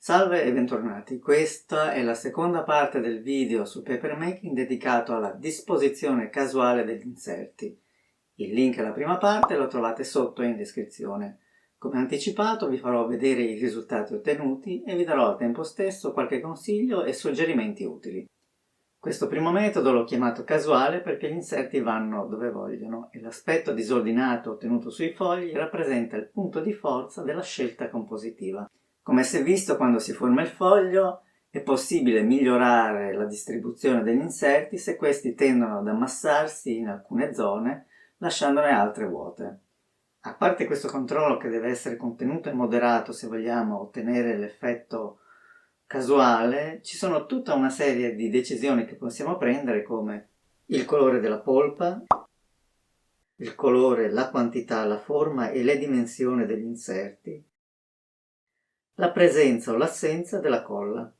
Salve e bentornati, questa è la seconda parte del video su papermaking dedicato alla disposizione casuale degli inserti. Il link alla prima parte lo trovate sotto in descrizione. Come anticipato vi farò vedere i risultati ottenuti e vi darò al tempo stesso qualche consiglio e suggerimenti utili. Questo primo metodo l'ho chiamato casuale perché gli inserti vanno dove vogliono e l'aspetto disordinato ottenuto sui fogli rappresenta il punto di forza della scelta compositiva. Come si è visto quando si forma il foglio, è possibile migliorare la distribuzione degli inserti se questi tendono ad ammassarsi in alcune zone, lasciandone altre vuote. A parte questo controllo che deve essere contenuto e moderato se vogliamo ottenere l'effetto casuale, ci sono tutta una serie di decisioni che possiamo prendere come il colore della polpa, il colore, la quantità, la forma e le dimensioni degli inserti, la presenza o l'assenza della colla.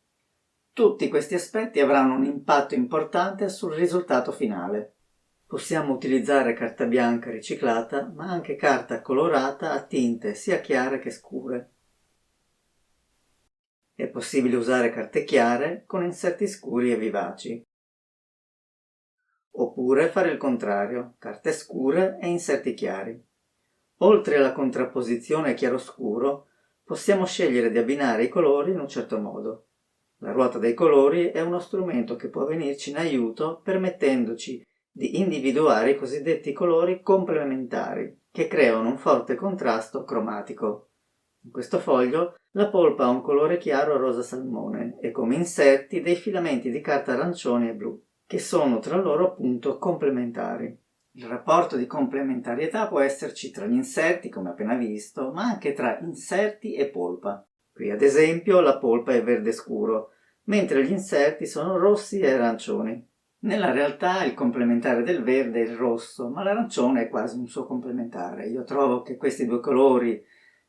Tutti questi aspetti avranno un impatto importante sul risultato finale. Possiamo utilizzare carta bianca riciclata, ma anche carta colorata a tinte sia chiare che scure. È possibile usare carte chiare con inserti scuri e vivaci. Oppure fare il contrario, carte scure e inserti chiari. Oltre alla contrapposizione chiaroscuro, possiamo scegliere di abbinare i colori in un certo modo. La ruota dei colori è uno strumento che può venirci in aiuto permettendoci di individuare i cosiddetti colori complementari, che creano un forte contrasto cromatico. In questo foglio la polpa ha un colore chiaro rosa salmone e come inserti dei filamenti di carta arancione e blu, che sono tra loro appunto complementari. Il rapporto di complementarietà può esserci tra gli inserti, come appena visto, ma anche tra inserti e polpa. Qui ad esempio la polpa è verde scuro, mentre gli inserti sono rossi e arancioni. Nella realtà il complementare del verde è il rosso, ma l'arancione è quasi un suo complementare. Io trovo che questi due colori,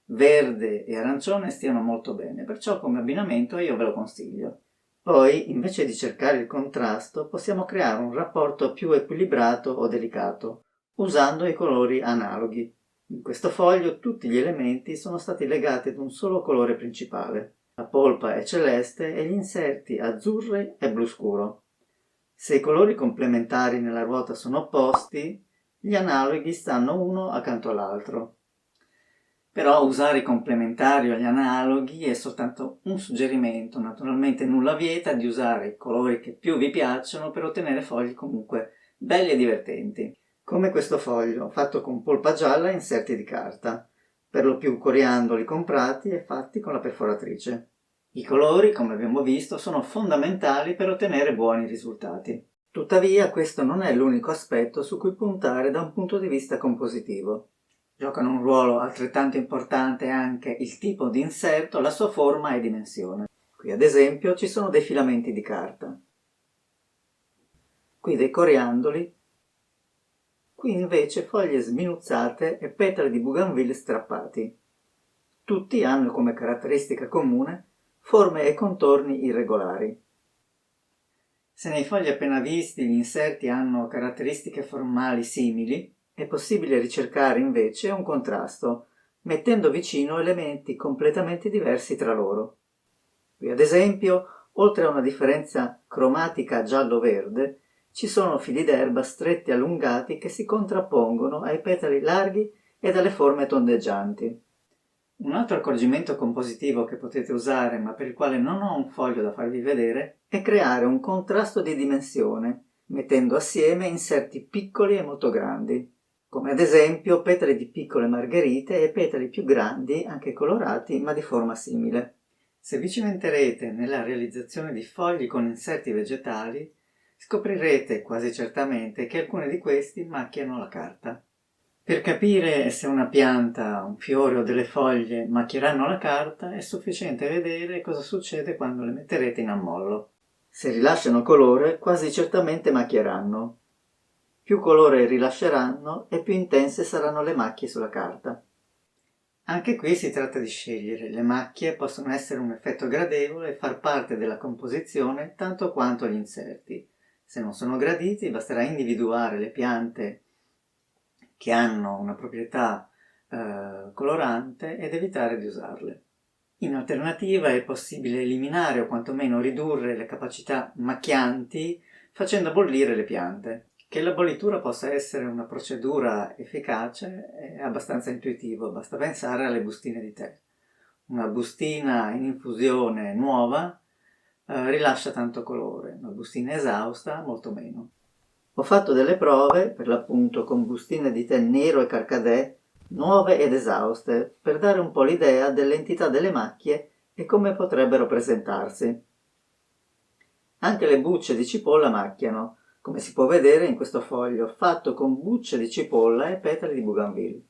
verde e arancione, stiano molto bene, perciò come abbinamento io ve lo consiglio. Poi, invece di cercare il contrasto, possiamo creare un rapporto più equilibrato o delicato, usando i colori analoghi. In questo foglio tutti gli elementi sono stati legati ad un solo colore principale. La polpa è celeste e gli inserti azzurri e blu scuro. Se i colori complementari nella ruota sono opposti, gli analoghi stanno uno accanto all'altro. Però usare i complementari o gli analoghi è soltanto un suggerimento, naturalmente nulla vieta di usare i colori che più vi piacciono per ottenere fogli comunque belli e divertenti. Come questo foglio, fatto con polpa gialla e inserti di carta, per lo più coriandoli comprati e fatti con la perforatrice. I colori, come abbiamo visto, sono fondamentali per ottenere buoni risultati. Tuttavia, questo non è l'unico aspetto su cui puntare da un punto di vista compositivo. Giocano un ruolo altrettanto importante anche il tipo di inserto, la sua forma e dimensione. Qui ad esempio ci sono dei filamenti di carta, qui dei coriandoli, qui invece foglie sminuzzate e petali di bougainville strappati. Tutti hanno come caratteristica comune forme e contorni irregolari. Se nei fogli appena visti gli inserti hanno caratteristiche formali simili, è possibile ricercare invece un contrasto, mettendo vicino elementi completamente diversi tra loro. Qui ad esempio, oltre a una differenza cromatica giallo-verde, ci sono fili d'erba stretti e allungati che si contrappongono ai petali larghi e alle forme tondeggianti. Un altro accorgimento compositivo che potete usare, ma per il quale non ho un foglio da farvi vedere, è creare un contrasto di dimensione, mettendo assieme inserti piccoli e molto grandi, come ad esempio petali di piccole margherite e petali più grandi, anche colorati, ma di forma simile. Se vi cimenterete nella realizzazione di fogli con inserti vegetali, scoprirete quasi certamente che alcuni di questi macchiano la carta. Per capire se una pianta, un fiore o delle foglie macchieranno la carta, è sufficiente vedere cosa succede quando le metterete in ammollo. Se rilasciano colore, quasi certamente macchieranno. Più colore rilasceranno e più intense saranno le macchie sulla carta. Anche qui si tratta di scegliere. Le macchie possono essere un effetto gradevole e far parte della composizione tanto quanto gli inserti. Se non sono graditi, basterà individuare le piante che hanno una proprietà colorante ed evitare di usarle. In alternativa è possibile eliminare o quantomeno ridurre le capacità macchianti facendo bollire le piante. Che la bollitura possa essere una procedura efficace è abbastanza intuitivo, basta pensare alle bustine di tè. Una bustina in infusione nuova rilascia tanto colore, una bustina esausta molto meno. Ho fatto delle prove, per l'appunto con bustine di tè nero e carcadè, nuove ed esauste, per dare un po' l'idea dell'entità delle macchie e come potrebbero presentarsi. Anche le bucce di cipolla macchiano, come si può vedere in questo foglio fatto con bucce di cipolla e petali di bougainville.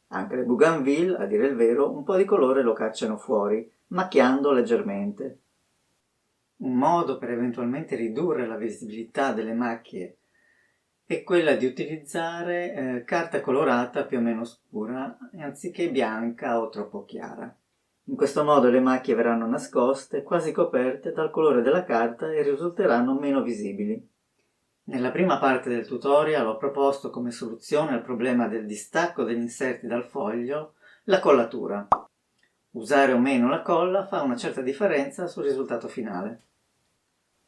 Anche le bougainville, a dire il vero, un po' di colore lo cacciano fuori, macchiando leggermente. Un modo per eventualmente ridurre la visibilità delle macchie è quella di utilizzare carta colorata più o meno scura anziché bianca o troppo chiara. In questo modo le macchie verranno nascoste, quasi coperte dal colore della carta e risulteranno meno visibili. Nella prima parte del tutorial ho proposto come soluzione al problema del distacco degli inserti dal foglio la collatura. Usare o meno la colla fa una certa differenza sul risultato finale.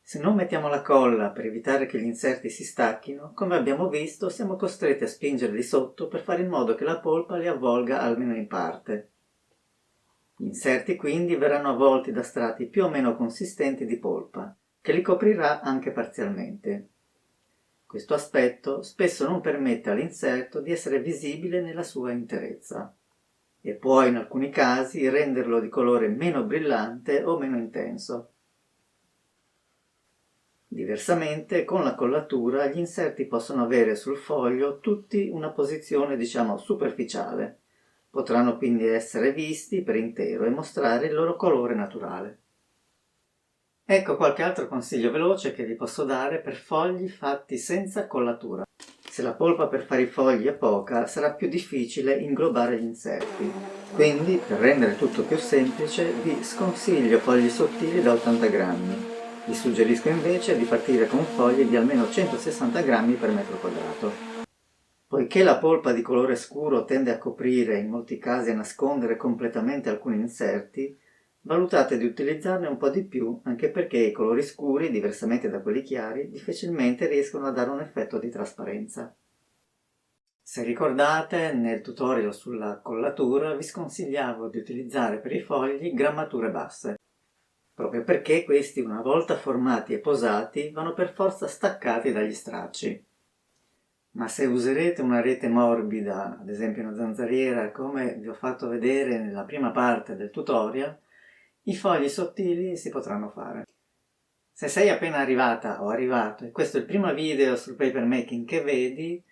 Se non mettiamo la colla per evitare che gli inserti si stacchino, come abbiamo visto siamo costretti a spingerli sotto per fare in modo che la polpa li avvolga almeno in parte. Gli inserti quindi verranno avvolti da strati più o meno consistenti di polpa, che li coprirà anche parzialmente. Questo aspetto spesso non permette all'inserto di essere visibile nella sua interezza e può in alcuni casi renderlo di colore meno brillante o meno intenso. Diversamente, con la collatura gli inserti possono avere sul foglio tutti una posizione superficiale. Potranno quindi essere visti per intero e mostrare il loro colore naturale. Ecco qualche altro consiglio veloce che vi posso dare per fogli fatti senza collatura. Se la polpa per fare i fogli è poca, sarà più difficile inglobare gli inserti. Quindi, per rendere tutto più semplice, vi sconsiglio fogli sottili da 80 grammi. Vi suggerisco invece di partire con fogli di almeno 160 grammi per metro quadrato. Poiché la polpa di colore scuro tende a coprire e in molti casi a nascondere completamente alcuni inserti, valutate di utilizzarne un po' di più, anche perché i colori scuri, diversamente da quelli chiari, difficilmente riescono a dare un effetto di trasparenza. Se ricordate, nel tutorial sulla collatura vi sconsigliavo di utilizzare per i fogli grammature basse, proprio perché questi, una volta formati e posati, vanno per forza staccati dagli stracci. Ma se userete una rete morbida, ad esempio una zanzariera, come vi ho fatto vedere nella prima parte del tutorial, i fogli sottili si potranno fare. Se sei appena arrivata o arrivato e questo è il primo video sul papermaking che vedi,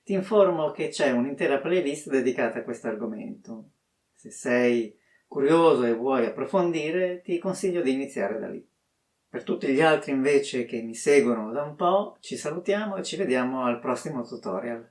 ti informo che c'è un'intera playlist dedicata a questo argomento. Se sei curioso e vuoi approfondire, ti consiglio di iniziare da lì. Per tutti gli altri invece che mi seguono da un po', ci salutiamo e ci vediamo al prossimo tutorial.